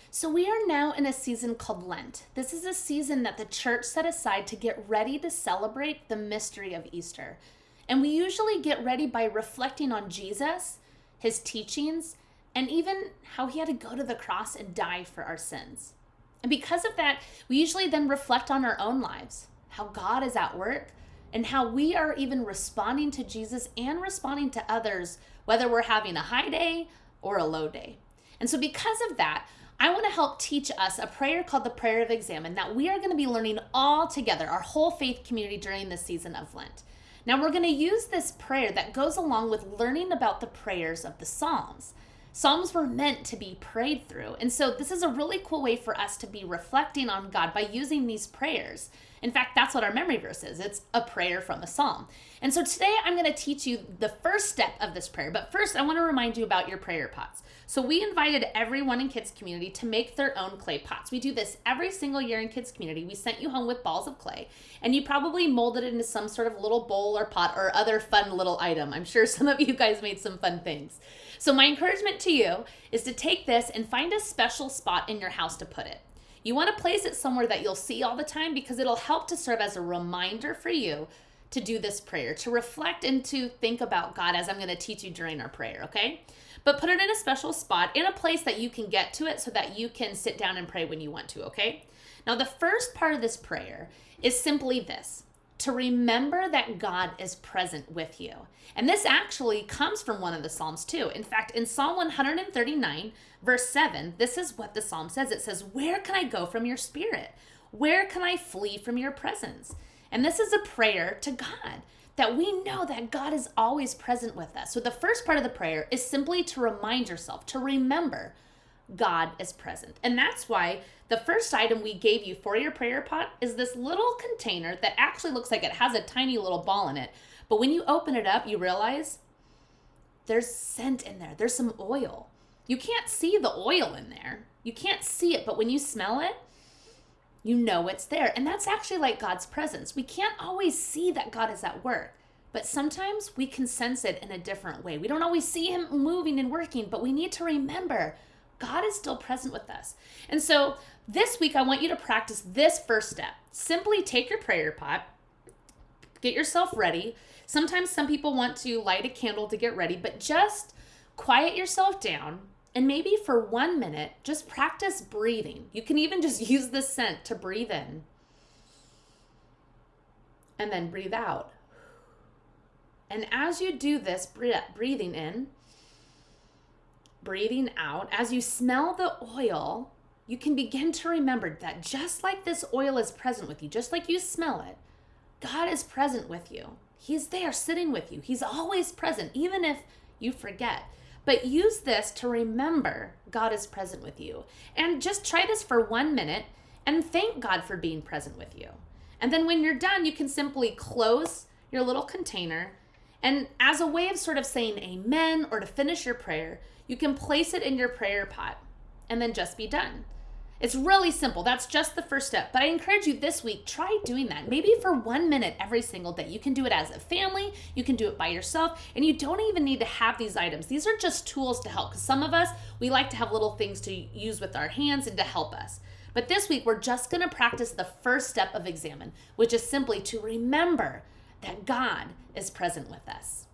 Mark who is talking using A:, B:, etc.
A: So we are now in a season called Lent. This is a season that the church set aside to get ready to celebrate the mystery of Easter. And we usually get ready by reflecting on Jesus, his teachings, and even how he had to go to the cross and die for our sins. And because of that, we usually then reflect on our own lives, how God is at work, and how we are even responding to Jesus and responding to others, whether we're having a high day or a low day. And so because of that, I want to help teach us a prayer called the Prayer of Examen that we are going to be learning all together, our whole faith community during this season of Lent. Now we're going to use this prayer that goes along with learning about the prayers of the Psalms. Psalms were meant to be prayed through. And so this is a really cool way for us to be reflecting on God by using these prayers. In fact, that's what our memory verse is. It's a prayer from a psalm. And so today I'm going to teach you the first step of this prayer. But first, I want to remind you about your prayer pots. So we invited everyone in Kids Community to make their own clay pots. We do this every single year in Kids Community. We sent you home with balls of clay, and you probably molded it into some sort of little bowl or pot or other fun little item. I'm sure some of you guys made some fun things. So my encouragement to you is to take this and find a special spot in your house to put it. You want to place it somewhere that you'll see all the time because it'll help to serve as a reminder for you to do this prayer, to reflect and to think about God as I'm going to teach you during our prayer, okay? But put it in a special spot, in a place that you can get to it so that you can sit down and pray when you want to, okay? Now, the first part of this prayer is simply this: to remember that God is present with you. And this actually comes from one of the Psalms too. In fact, in Psalm 139, verse 7, this is what the Psalm says. It says, "Where can I go from your spirit? Where can I flee from your presence?" And this is a prayer to God, that we know that God is always present with us. So the first part of the prayer is simply to remind yourself, to remember God is present. And that's why the first item we gave you for your prayer pot is this little container that actually looks like it has a tiny little ball in it. But when you open it up, you realize there's scent in there. There's some oil. You can't see the oil in there. You can't see it, but when you smell it, you know it's there. And that's actually like God's presence. We can't always see that God is at work, but sometimes we can sense it in a different way. We don't always see him moving and working, but we need to remember God is still present with us. And so this week, I want you to practice this first step. Simply take your prayer pot, get yourself ready. Sometimes some people want to light a candle to get ready, but just quiet yourself down. And maybe for 1 minute, just practice breathing. You can even just use the scent to breathe in. And then breathe out. And as you do this, breathing in, breathing out, as you smell the oil, you can begin to remember that just like this oil is present with you, just like you smell it, God is present with you. He's there sitting with you. He's always present, even if you forget. But use this to remember God is present with you. And just try this for 1 minute and thank God for being present with you. And then when you're done, you can simply close your little container. And as a way of sort of saying amen or to finish your prayer, you can place it in your prayer pot and then just be done. It's really simple. That's just the first step. But I encourage you this week, try doing that. Maybe for 1 minute every single day. You can do it as a family. You can do it by yourself. And you don't even need to have these items. These are just tools to help. Because some of us, we like to have little things to use with our hands and to help us. But this week, we're just going to practice the first step of Examen, which is simply to remember that God is present with us.